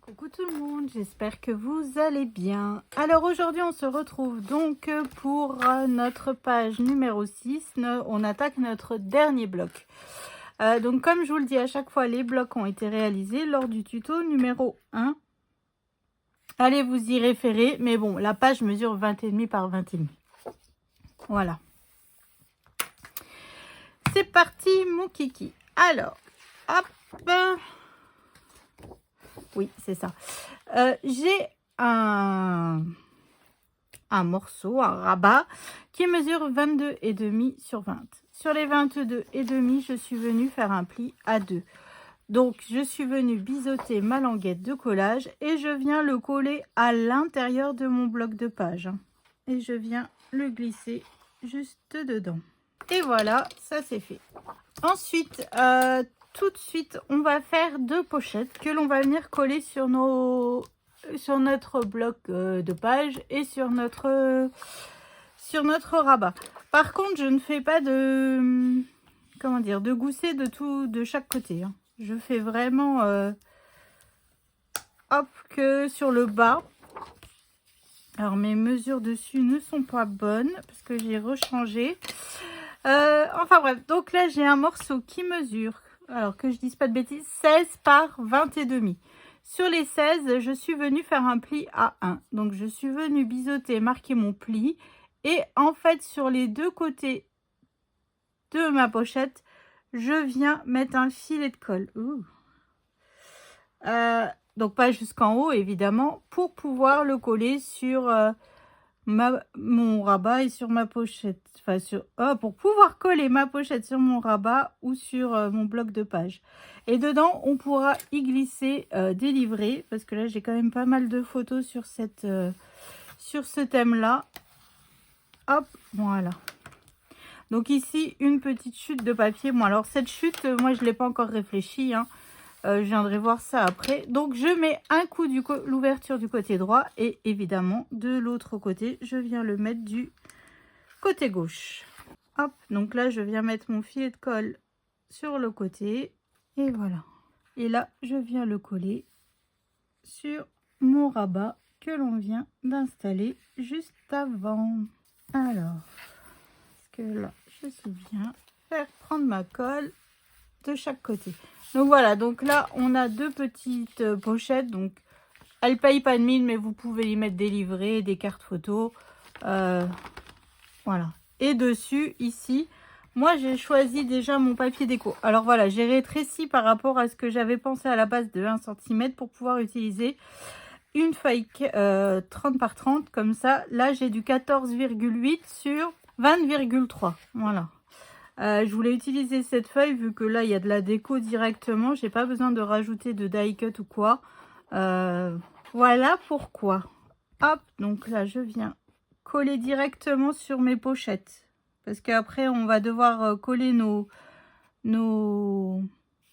Coucou tout le monde, j'espère que vous allez bien. Alors aujourd'hui on se retrouve donc pour notre page numéro 6. On attaque notre dernier bloc. Donc comme je vous le dis à chaque fois, les blocs ont été réalisés lors du tuto numéro 1. Allez vous y référer, mais bon, la page mesure 20,5 par 20,5. Voilà. C'est parti mon kiki. Alors, hop. Oui, c'est ça. J'ai un morceau, un rabat, qui mesure 22,5 sur 20. Sur les 22,5, je suis venue faire un pli à 2. Donc, je suis venue biseauter ma languette de collage et je viens le coller à l'intérieur de mon bloc de page. Et je viens le glisser juste dedans. Et voilà, ça c'est fait. Ensuite, tout de suite, on va faire 2 pochettes que l'on va venir coller sur notre bloc de page et sur notre rabat. Par contre, je ne fais pas de de gousset de chaque côté. Hein. Je fais vraiment hop que sur le bas. Alors mes mesures dessus ne sont pas bonnes parce que j'ai rechangé. Enfin bref, donc là j'ai un morceau qui mesure, alors que je dise pas de bêtises, 16 par 20,5. Sur les 16, je suis venue faire un pli à 1. Donc je suis venue biseauter, marquer mon pli. Et en fait, sur les deux côtés de ma pochette, je viens mettre un filet de colle. Donc pas jusqu'en haut, évidemment, pour pouvoir le coller sur mon rabat et sur ma pochette. Enfin, pour pouvoir coller ma pochette sur mon rabat ou sur mon bloc de page. Et dedans, on pourra y glisser des livrets, parce que là, j'ai quand même pas mal de photos sur ce thème-là. Hop, voilà. Donc ici, une petite chute de papier. Bon, alors cette chute, moi, je ne l'ai pas encore réfléchi, hein. Je viendrai voir ça après. Donc, je mets un coup l'ouverture du côté droit et évidemment, de l'autre côté, je viens le mettre du côté gauche. Hop, donc là, je viens mettre mon filet de colle sur le côté et voilà. Et là, je viens le coller sur mon rabat que l'on vient d'installer juste avant. Alors, est-ce que là, je sais bien faire prendre ma colle de chaque côté. Donc voilà, donc là on a 2 petites pochettes, donc elles payent pas de mine, mais vous pouvez y mettre des livrets, des cartes photos, voilà. Et dessus ici, moi j'ai choisi déjà mon papier déco. Alors voilà, j'ai rétréci par rapport à ce que j'avais pensé à la base de 1 cm pour pouvoir utiliser une feuille 30 par 30 comme ça. Là j'ai du 14,8 sur 20,3, voilà. Je voulais utiliser cette feuille vu que là il y a de la déco directement. J'ai pas besoin de rajouter de die cut ou quoi. Voilà pourquoi. Hop, donc là je viens coller directement sur mes pochettes. Parce qu'après on va devoir coller nos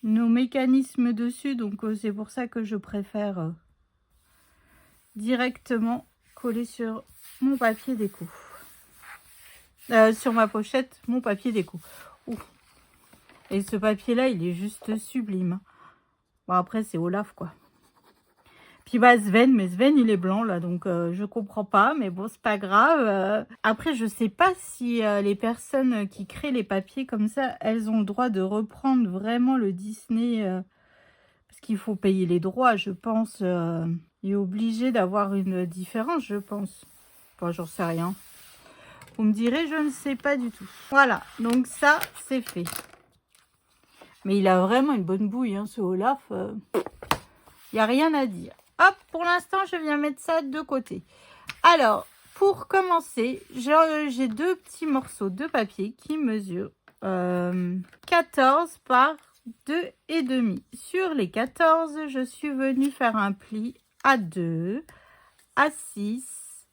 mécanismes dessus. Donc c'est pour ça que je préfère directement coller sur mon papier déco. Sur ma pochette, mon papier déco. Ouf. Et ce papier là il est juste sublime. Bon après c'est Olaf quoi. Puis bah Sven, mais Sven il est blanc là donc je comprends pas, mais bon c'est pas grave. Après je sais pas si les personnes qui créent les papiers comme ça, elles ont le droit de reprendre vraiment le Disney parce qu'il faut payer les droits je pense. Il est obligé d'avoir une différence je pense. Enfin j'en sais rien. Vous me direz, je ne sais pas du tout. Voilà, donc ça, c'est fait. Mais il a vraiment une bonne bouille, hein, ce Olaf. Il n'y a rien à dire. Hop, pour l'instant, je viens mettre ça de côté. Alors, pour commencer, j'ai 2 petits morceaux de papier qui mesurent 14 par 2,5. Sur les 14, je suis venue faire un pli à 2, à 6,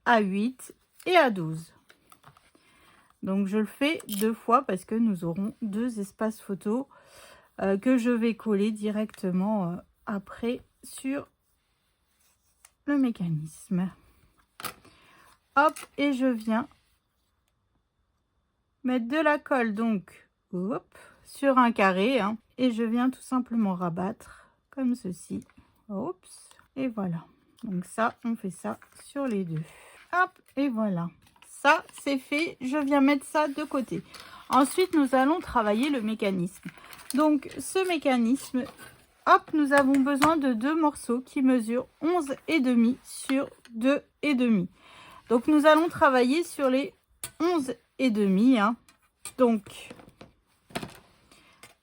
à 8 et à 12. Donc je le fais 2 fois parce que nous aurons 2 espaces photos que je vais coller directement après sur le mécanisme. Hop, et je viens mettre de la colle donc hop, sur un carré hein, et je viens tout simplement rabattre comme ceci. Oups. Et voilà. Donc ça, on fait ça sur les deux. Hop, et voilà. Ça, c'est fait. Je viens mettre ça de côté. Ensuite, nous allons travailler le mécanisme. Donc, ce mécanisme, hop, nous avons besoin de 2 morceaux qui mesurent 11,5 sur 2,5. Donc, nous allons travailler sur les 11,5. Hein. Donc,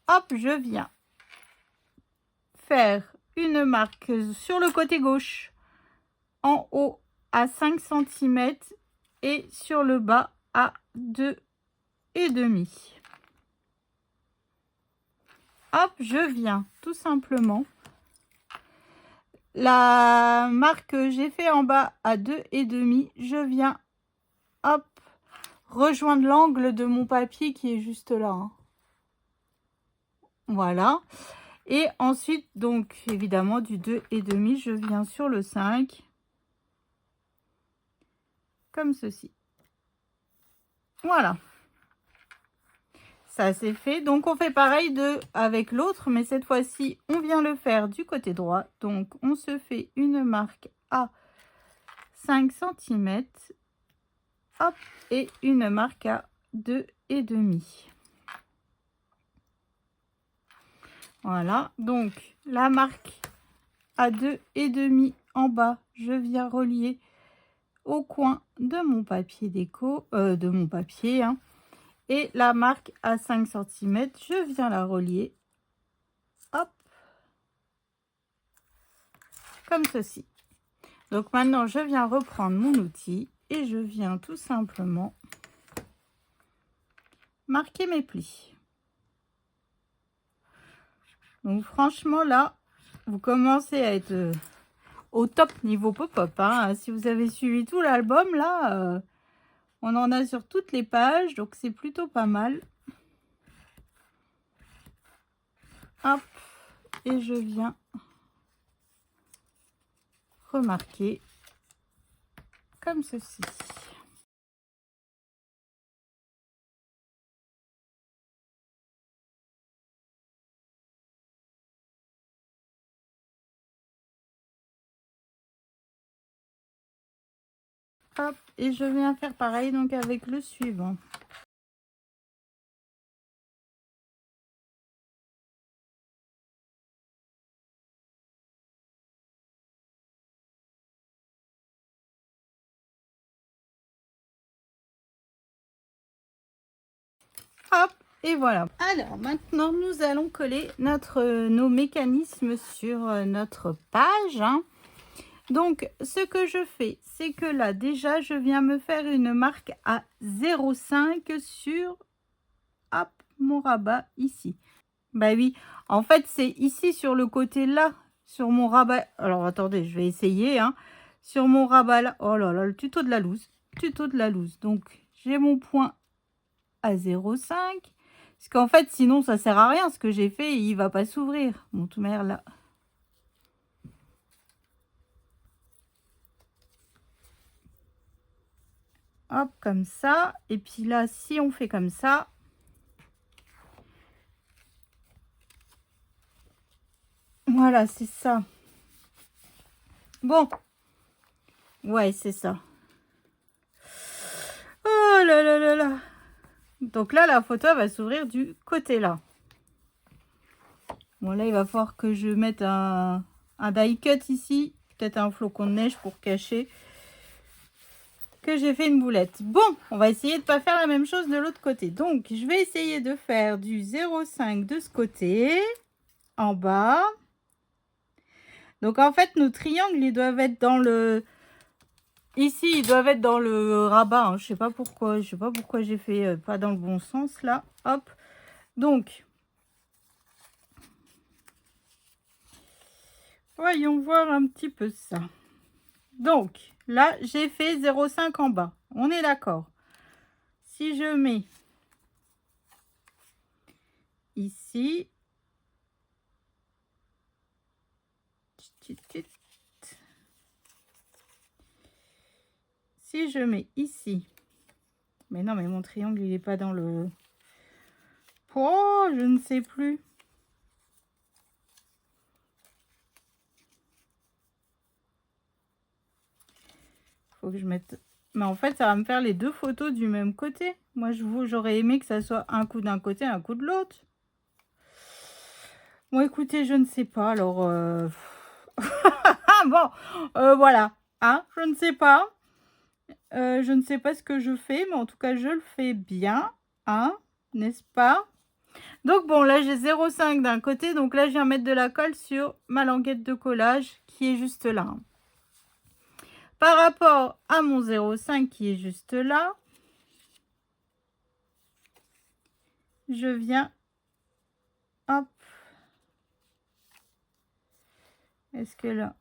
hop, je viens faire une marque sur le côté gauche en haut à 5 cm et sur le bas à 2,5. Hop, je viens tout simplement. La marque que j'ai fait en bas à 2,5, je viens, hop, rejoindre l'angle de mon papier qui est juste là. Hein. Voilà. Et ensuite, donc, évidemment, du 2,5, je viens sur le 5. Comme ceci. Voilà. Ça, c'est fait. Donc, on fait pareil avec l'autre, mais cette fois-ci, on vient le faire du côté droit. Donc, on se fait une marque à 5 cm. Hop, et une marque à 2,5. Voilà, donc la marque à 2,5 en bas, je viens relier au coin de mon papier déco, de mon papier. Hein, et la marque à 5 cm, je viens la relier. Hop, comme ceci. Donc maintenant, je viens reprendre mon outil et je viens tout simplement marquer mes plis. Donc franchement là, vous commencez à être au top niveau pop-up. Hein. Si vous avez suivi tout l'album là, on en a sur toutes les pages, donc c'est plutôt pas mal. Hop, et je viens remarquer comme ceci. Hop, et je viens faire pareil donc avec le suivant. Hop, et voilà. Alors maintenant nous allons coller nos mécanismes sur notre page. Hein. Donc ce que je fais, c'est que là déjà je viens me faire une marque à 0,5 sur hop, mon rabat ici. Bah oui, en fait c'est ici sur le côté là, sur mon rabat. Alors attendez, je vais essayer. Hein. Sur mon rabat là, oh là là, le tuto de la loose. Tuto de la loose. Donc j'ai mon point à 0,5. Parce qu'en fait sinon ça sert à rien. Ce que j'ai fait, il va pas s'ouvrir. Mon tout mère là. Hop, comme ça. Et puis là, si on fait comme ça, voilà, c'est ça. Bon. Ouais, c'est ça. Oh là là là là. Donc là, la photo va s'ouvrir du côté là. Bon, là, il va falloir que je mette un die cut ici. Peut-être un flocon de neige pour cacher que j'ai fait une boulette. Bon, on va essayer de pas faire la même chose de l'autre côté. Donc, je vais essayer de faire du 0,5 de ce côté, en bas. Donc, en fait, nos triangles, ils doivent être dans le... Ici, ils doivent être dans le rabat. Hein. Je sais pas pourquoi. Je sais pas pourquoi j'ai fait pas dans le bon sens, là. Hop. Donc, voyons voir un petit peu ça. Donc, là, j'ai fait 0,5 en bas. On est d'accord. Si je mets ici, si je mets ici, mais non, mais mon triangle, il n'est pas dans le... Oh, je ne sais plus. faut que je mette... Mais en fait, ça va me faire les deux photos du même côté. Moi, j'aurais aimé que ça soit un coup d'un côté, un coup de l'autre. Bon, écoutez, je ne sais pas. Alors, ah bon, voilà. Hein, je ne sais pas. Je ne sais pas ce que je fais, mais en tout cas, je le fais bien. Hein, n'est-ce pas? Donc, bon, là, j'ai 0,5 d'un côté. Donc là, je viens mettre de la colle sur ma languette de collage qui est juste là. Par rapport à mon 0,5 qui est juste là, je viens, hop, est-ce que là,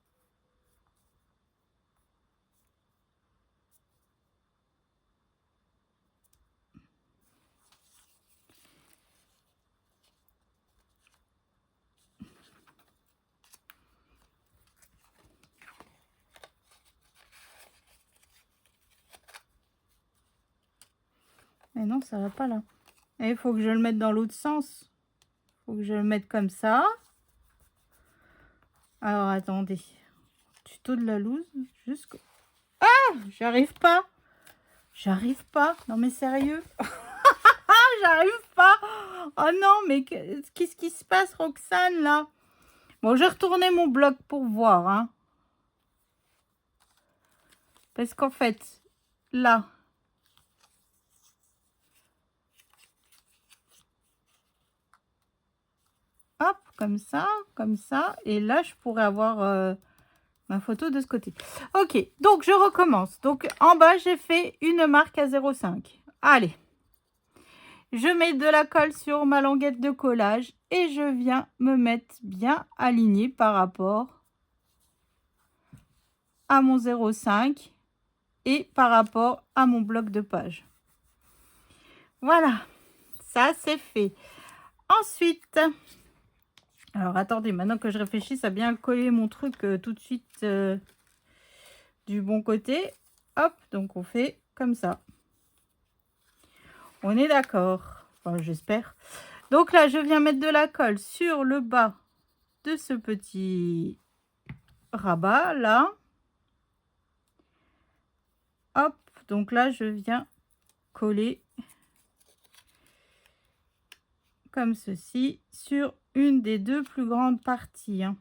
mais non, ça va pas là. Et il faut que je le mette dans l'autre sens. Il faut que je le mette comme ça. Alors, attendez. Tuto de la loose jusqu'au... Ah, j'arrive pas. J'arrive pas. Non, mais sérieux. Ah, j'arrive pas. Oh non, mais qu'est-ce qui se passe, Roxane, là? Bon, j'ai retourné mon bloc pour voir, hein. Parce qu'en fait, là... Hop, comme ça. Et là, je pourrais avoir ma photo de ce côté. Ok, donc je recommence. Donc, en bas, j'ai fait une marque à 0,5. Allez. Je mets de la colle sur ma languette de collage et je viens me mettre bien aligné par rapport à mon 0,5 et par rapport à mon bloc de page. Voilà, ça c'est fait. Ensuite... Alors, attendez, maintenant que je réfléchis à bien coller mon truc tout de suite du bon côté. Hop, donc on fait comme ça. On est d'accord. Enfin, j'espère. Donc là, je viens mettre de la colle sur le bas de ce petit rabat, là. Hop, donc là, je viens coller comme ceci sur une des deux plus grandes parties hein,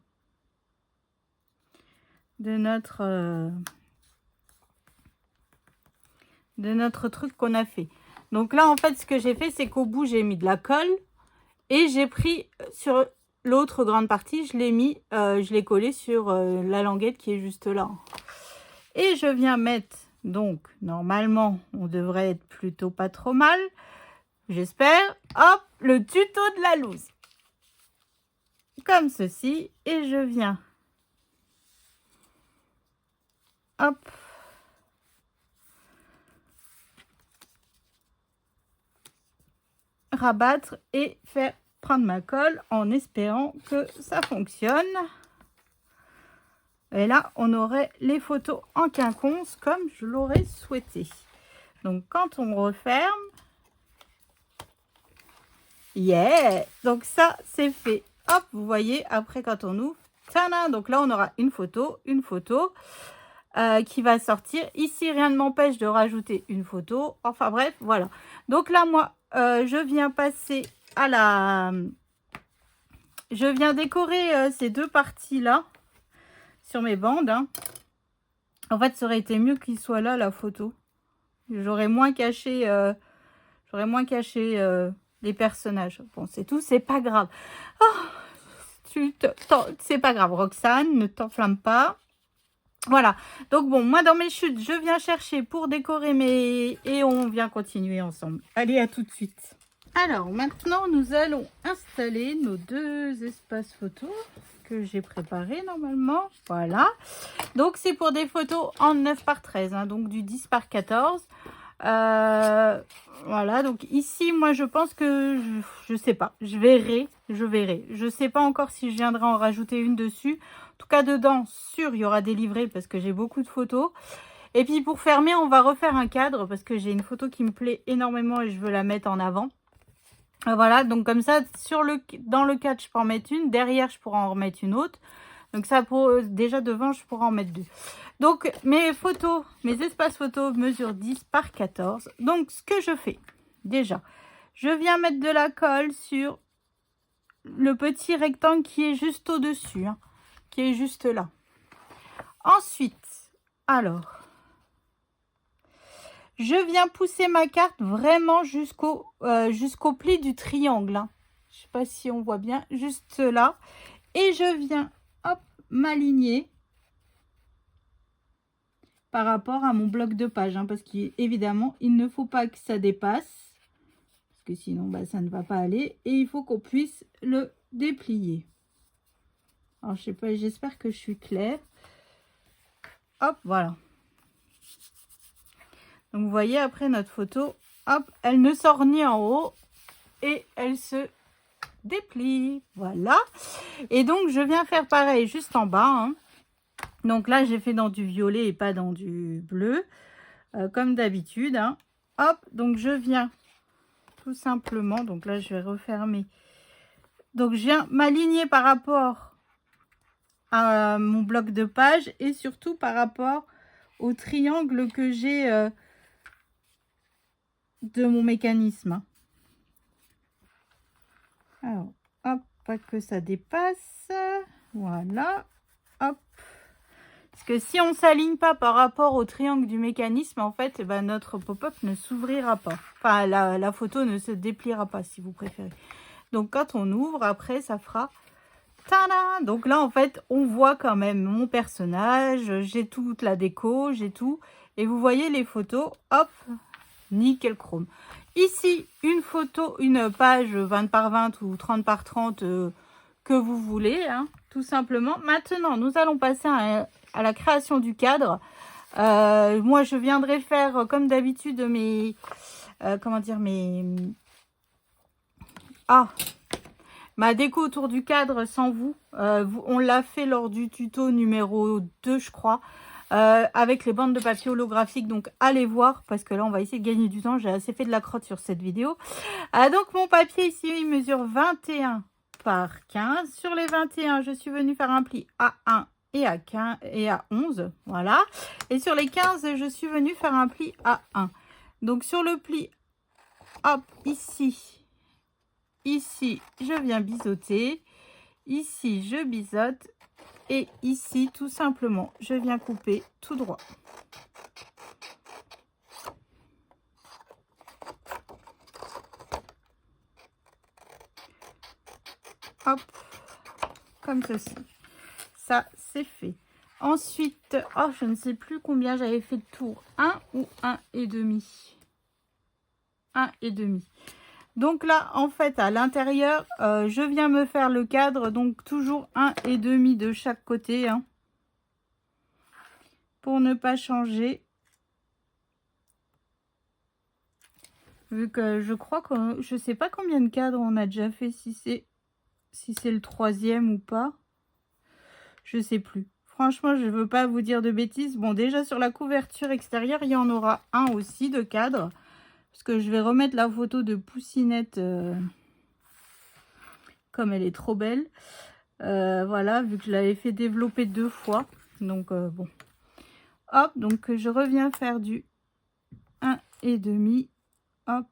de notre truc qu'on a fait. Donc là, en fait, ce que j'ai fait, c'est qu'au bout, j'ai mis de la colle et j'ai pris sur l'autre grande partie, je l'ai collé sur la languette qui est juste là. Et je viens mettre, donc, normalement, on devrait être plutôt pas trop mal. J'espère. Hop, le tuto de la loose. Comme ceci. Et je viens. Hop. Rabattre et faire prendre ma colle en espérant que ça fonctionne. Et là, on aurait les photos en quinconce comme je l'aurais souhaité. Donc, quand on referme, yeah! Donc, ça, c'est fait. Hop, vous voyez, après, quand on ouvre, tadam! Donc là, on aura une photo qui va sortir. Ici, rien ne m'empêche de rajouter une photo. Enfin, bref, voilà. Donc là, moi, je viens passer à la... Je viens décorer ces deux parties-là sur mes bandes. Hein. En fait, ça aurait été mieux qu'il soit là, la photo. J'aurais moins caché, les personnages. Bon, c'est tout, c'est pas grave. Oh, c'est pas grave, Roxane, ne t'enflamme pas. Voilà, donc bon, moi dans mes chutes, je viens chercher pour décorer mes... Et on vient continuer ensemble. Allez, à tout de suite. Alors, maintenant, nous allons installer nos deux espaces photos que j'ai préparés normalement. Voilà. Donc, c'est pour des photos en 9 par 13, hein, donc du 10 par 14. Voilà, donc ici, moi, je pense que... Je sais pas, je verrai. Je sais pas encore si je viendrai en rajouter une dessus. En tout cas, dedans, sûr, il y aura des livrets parce que j'ai beaucoup de photos. Et puis, pour fermer, on va refaire un cadre parce que j'ai une photo qui me plaît énormément et je veux la mettre en avant. Voilà, donc comme ça, dans le cadre, je peux en mettre une. Derrière, je pourrais en remettre une autre. Donc ça, déjà devant, je pourrais en mettre deux. Donc, mes photos, mes espaces photos mesurent 10 par 14. Donc, ce que je fais, déjà, je viens mettre de la colle sur le petit rectangle qui est juste au-dessus, hein, qui est juste là. Ensuite, alors, je viens pousser ma carte vraiment jusqu'au pli du triangle. Hein. Je ne sais pas si on voit bien, juste là. Et je viens, hop, m'aligner par rapport à mon bloc de page. Hein, parce qu'évidemment, il ne faut pas que ça dépasse. Parce que sinon, bah, ça ne va pas aller. Et il faut qu'on puisse le déplier. Alors, je sais pas, j'espère que je suis claire. Hop, voilà. Donc, vous voyez, après notre photo, hop, elle ne sort ni en haut et elle se déplie. Voilà. Et donc, je viens faire pareil juste en bas. Hein. Donc là, j'ai fait dans du violet et pas dans du bleu, comme d'habitude. Hein. Hop, donc je viens tout simplement. Donc là, je vais refermer. Donc, je viens m'aligner par rapport à mon bloc de page et surtout par rapport au triangle que j'ai de mon mécanisme. Alors, hop, pas que ça dépasse. Voilà, hop. Parce que si on ne s'aligne pas par rapport au triangle du mécanisme, en fait, ben, notre pop-up ne s'ouvrira pas. Enfin, la photo ne se dépliera pas, si vous préférez. Donc, quand on ouvre, après, ça fera... Tada! Donc là, en fait, on voit quand même mon personnage. J'ai toute la déco, j'ai tout. Et vous voyez les photos, hop, nickel chrome. Ici, une photo, une page 20 par 20 ou 30 par 30 que vous voulez, hein, tout simplement. Maintenant, nous allons passer à la création du cadre. Moi, je viendrai faire, comme d'habitude, mes... comment dire, mes... Ah, ma déco autour du cadre sans vous. On l'a fait lors du tuto numéro 2, je crois. Avec les bandes de papier holographiques, donc allez voir parce que là on va essayer de gagner du temps. J'ai assez fait de la crotte sur cette vidéo. Donc mon papier ici il mesure 21 par 15. Sur les 21 je suis venue faire un pli à 1 et à 15 et à 11, voilà. Et sur les 15 je suis venue faire un pli à 1. Donc sur le pli, hop, ici je viens biseauter, ici je biseaute. Et ici, tout simplement, je viens couper tout droit. Hop, comme ceci. Ça, c'est fait. Ensuite, oh, je ne sais plus combien j'avais fait de tour. 1 ou 1,5. 1,5. Donc là, en fait, à l'intérieur, je viens me faire le cadre. Donc, toujours 1,5 de chaque côté. Hein, pour ne pas changer. Vu que je crois que je sais pas combien de cadres on a déjà fait, si c'est le 3e ou pas. Je sais plus. Franchement, je veux pas vous dire de bêtises. Bon, déjà sur la couverture extérieure, il y en aura un aussi de cadre. Parce que je vais remettre la photo de Poussinette comme elle est trop belle. Voilà, vu que je l'avais fait développer 2 fois. Donc, bon. Hop, donc je reviens faire du 1,5. Hop.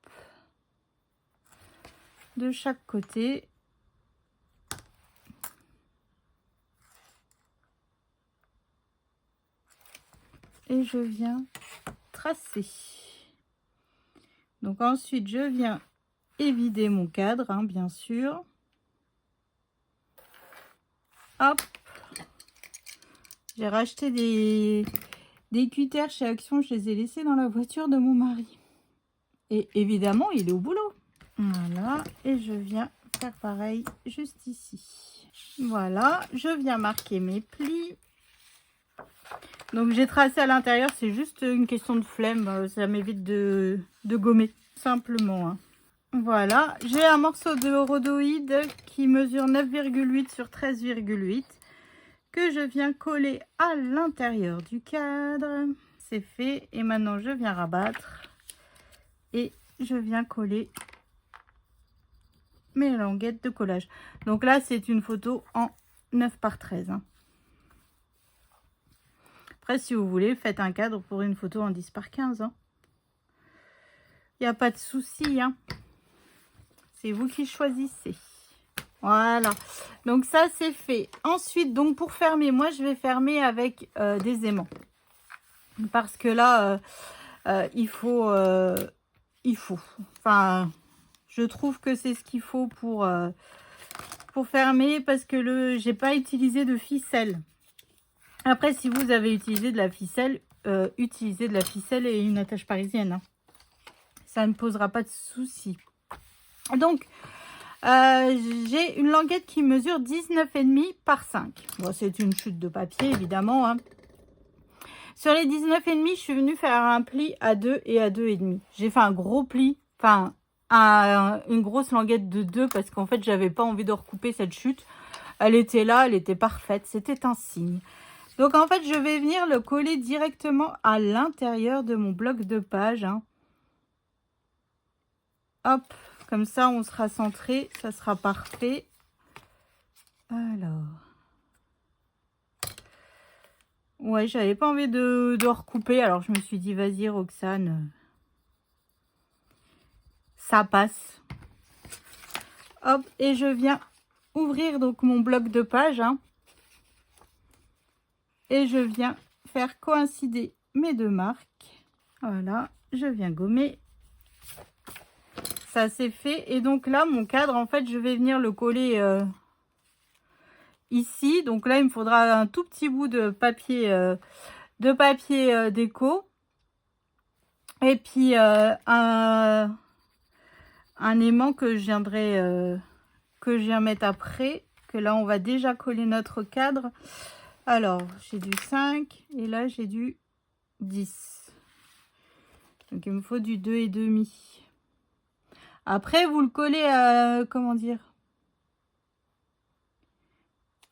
De chaque côté. Et je viens tracer. Donc ensuite, je viens évider mon cadre, hein, bien sûr. Hop. J'ai racheté des cutters chez Action. Je les ai laissés dans la voiture de mon mari. Et évidemment, il est au boulot. Voilà. Et je viens faire pareil juste ici. Voilà. Je viens marquer mes plis. Donc j'ai tracé à l'intérieur. C'est juste une question de flemme. Ça m'évite de gommer. Simplement. Hein. Voilà, j'ai un morceau de rhodoïde qui mesure 9,8 sur 13,8 que je viens coller à l'intérieur du cadre. C'est fait et maintenant je viens rabattre et je viens coller mes languettes de collage. Donc là c'est une photo en 9 par 13. Hein. Après, si vous voulez, faites un cadre pour une photo en 10 par 15. Il n'y a pas de souci. Hein. C'est vous qui choisissez. Voilà. Donc, ça, c'est fait. Ensuite, donc pour fermer, moi, je vais fermer avec des aimants. Parce que là, il faut... Enfin, je trouve que c'est ce qu'il faut pour fermer parce que j'ai pas utilisé de ficelle. Après, si vous avez utilisé de la ficelle, utilisez de la ficelle et une attache parisienne. Hein. Ça ne posera pas de soucis. Donc, j'ai une languette qui mesure 19,5 par 5. Bon, c'est une chute de papier, évidemment. Hein. Sur les 19,5, je suis venue faire un pli à 2 et à 2,5. J'ai fait un gros pli, enfin, une grosse languette de 2 parce qu'en fait, j'avais pas envie de recouper cette chute. Elle était là, elle était parfaite. C'était un signe. Donc, en fait, je vais venir le coller directement à l'intérieur de mon bloc de page. Hein. Hop, comme ça, on sera centré. Ça sera parfait. Alors... Ouais, j'avais pas envie de recouper. Alors, je me suis dit, vas-y, Roxane. Ça passe. Hop, et je viens ouvrir donc mon bloc de page. Hein, et je viens faire coïncider mes deux marques. Voilà, je viens gommer. Ça, c'est fait. Et donc là, mon cadre, en fait, je vais venir le coller... ici, donc là il me faudra un tout petit bout de papier déco et puis un aimant que je viens mettre après, que là on va déjà coller notre cadre. Alors j'ai du 5 et là j'ai du 10, donc il me faut du 2,5. Après vous le collez à, comment dire,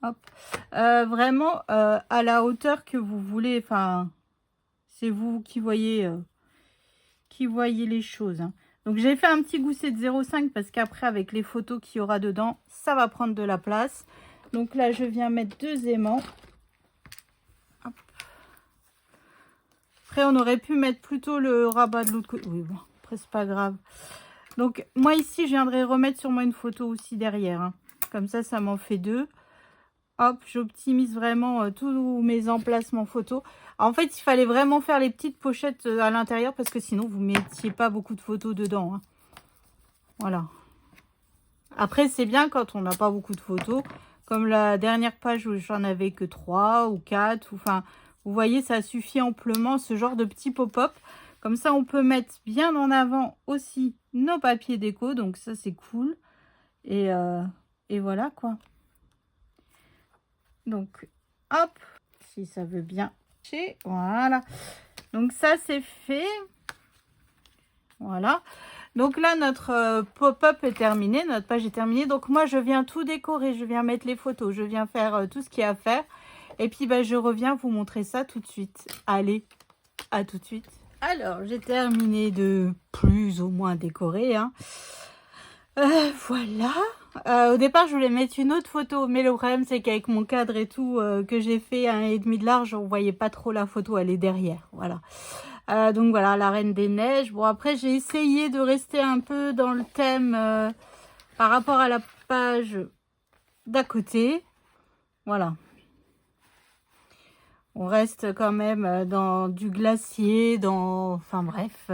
hop. Vraiment à la hauteur que vous voulez. Enfin, c'est vous qui voyez les choses. Hein. Donc, j'ai fait un petit gousset de 0,5 parce qu'après, avec les photos qu'il y aura dedans, ça va prendre de la place. Donc là, je viens mettre 2 aimants. Hop. Après, on aurait pu mettre plutôt le rabat de l'autre côté. Oui, bon, après, c'est pas grave. Donc, moi, ici, je viendrai remettre sur moi une photo aussi derrière. Hein. Comme ça m'en fait 2. Hop, j'optimise vraiment tous mes emplacements photos. En fait, il fallait vraiment faire les petites pochettes à l'intérieur parce que sinon, vous ne mettiez pas beaucoup de photos dedans. Hein. Voilà. Après, c'est bien quand on n'a pas beaucoup de photos. Comme la dernière page où j'en avais que 3 ou 4. Enfin, vous voyez, ça suffit amplement, ce genre de petit pop-up. Comme ça, on peut mettre bien en avant aussi nos papiers déco. Donc, ça, c'est cool. Et voilà, quoi. Donc, hop, si ça veut bien. Voilà. Donc, ça, c'est fait. Voilà. Donc là, notre pop-up est terminé. Notre page est terminée. Donc, moi, je viens tout décorer. Je viens mettre les photos. Je viens faire tout ce qu'il y a à faire. Et puis, bah, je reviens vous montrer ça tout de suite. Allez, à tout de suite. Alors, j'ai terminé de plus ou moins décorer. Hein. Voilà. Au départ, je voulais mettre une autre photo, mais le problème, c'est qu'avec mon cadre et tout, que j'ai fait 1,5 de large, on voyait pas trop la photo, elle est derrière. Voilà. Donc voilà, la Reine des Neiges. Bon, après, j'ai essayé de rester un peu dans le thème par rapport à la page d'à côté. Voilà. On reste quand même dans du glacier, dans... Enfin bref,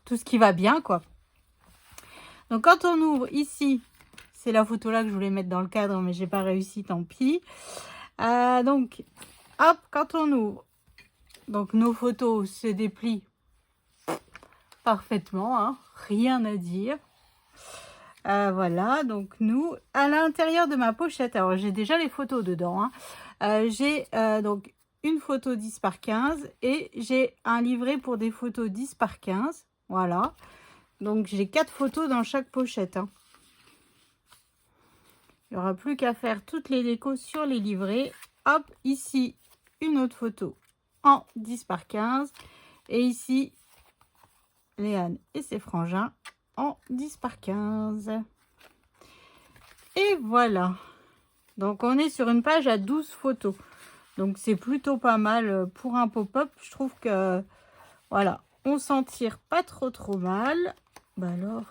tout ce qui va bien, quoi. Donc, quand on ouvre ici, c'est la photo là que je voulais mettre dans le cadre, mais j'ai pas réussi, tant pis. Donc, hop, quand on ouvre, donc nos photos se déplient parfaitement, hein, rien à dire. Voilà, donc nous, à l'intérieur de ma pochette, alors j'ai déjà les photos dedans. Hein, j'ai donc une photo 10 par 15 et j'ai un livret pour des photos 10 par 15. Voilà. Donc, j'ai 4 photos dans chaque pochette. Hein. Il n'y aura plus qu'à faire toutes les décos sur les livrets. Hop, ici, une autre photo en 10 par 15. Et ici, Léane et ses frangins en 10 par 15. Et voilà. Donc, on est sur une page à 12 photos. Donc c'est plutôt pas mal pour un pop-up. Je trouve que voilà, on s'en tire pas trop mal. Bah alors,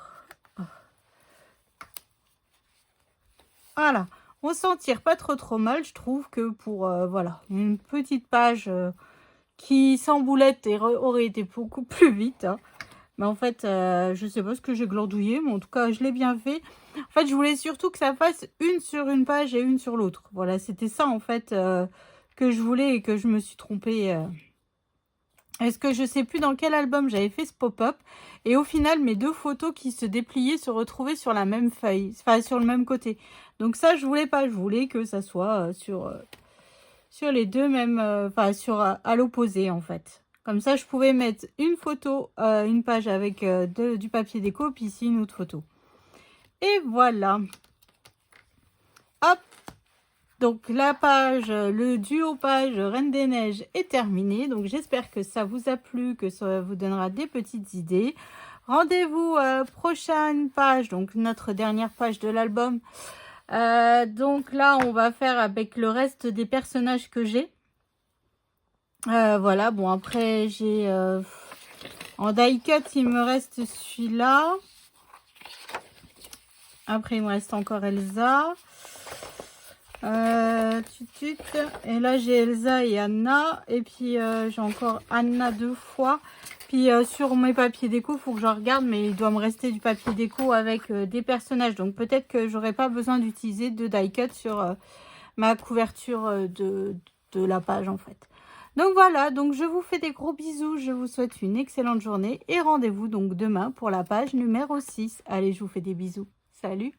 voilà, on s'en tire pas trop mal. Je trouve que pour voilà, une petite page qui sans boulette aurait été beaucoup plus vite, hein. Mais en fait, je sais pas ce que j'ai glandouillé, mais en tout cas, je l'ai bien fait. En fait, je voulais surtout que ça fasse une sur une page et une sur l'autre. Voilà, c'était ça en fait que je voulais et que je me suis trompée. Est-ce que je sais plus dans quel album j'avais fait ce pop-up. Et au final, mes deux photos qui se dépliaient se retrouvaient sur la même feuille, enfin sur le même côté. Donc ça, je voulais pas. Je voulais que ça soit sur les deux mêmes, enfin sur à l'opposé en fait. Comme ça, je pouvais mettre une photo, une page avec du papier déco, puis ici une autre photo. Et voilà. Hop. Donc la page, le duo page Reine des Neiges est terminé. Donc j'espère que ça vous a plu, que ça vous donnera des petites idées. Rendez-vous prochaine page, donc notre dernière page de l'album. Donc là, on va faire avec le reste des personnages que j'ai. Voilà, bon après j'ai en die cut il me reste celui-là. Après il me reste encore Elsa. Et là j'ai Elsa et Anna. Et puis j'ai encore Anna 2 fois. Puis sur mes papiers déco, il faut que je regarde, mais il doit me rester du papier déco avec des personnages. Donc peut-être que j'aurai pas besoin d'utiliser de die cut sur ma couverture de la page en fait. Donc voilà, donc je vous fais des gros bisous, je vous souhaite une excellente journée et rendez-vous donc demain pour la page numéro 6. Allez, je vous fais des bisous. Salut!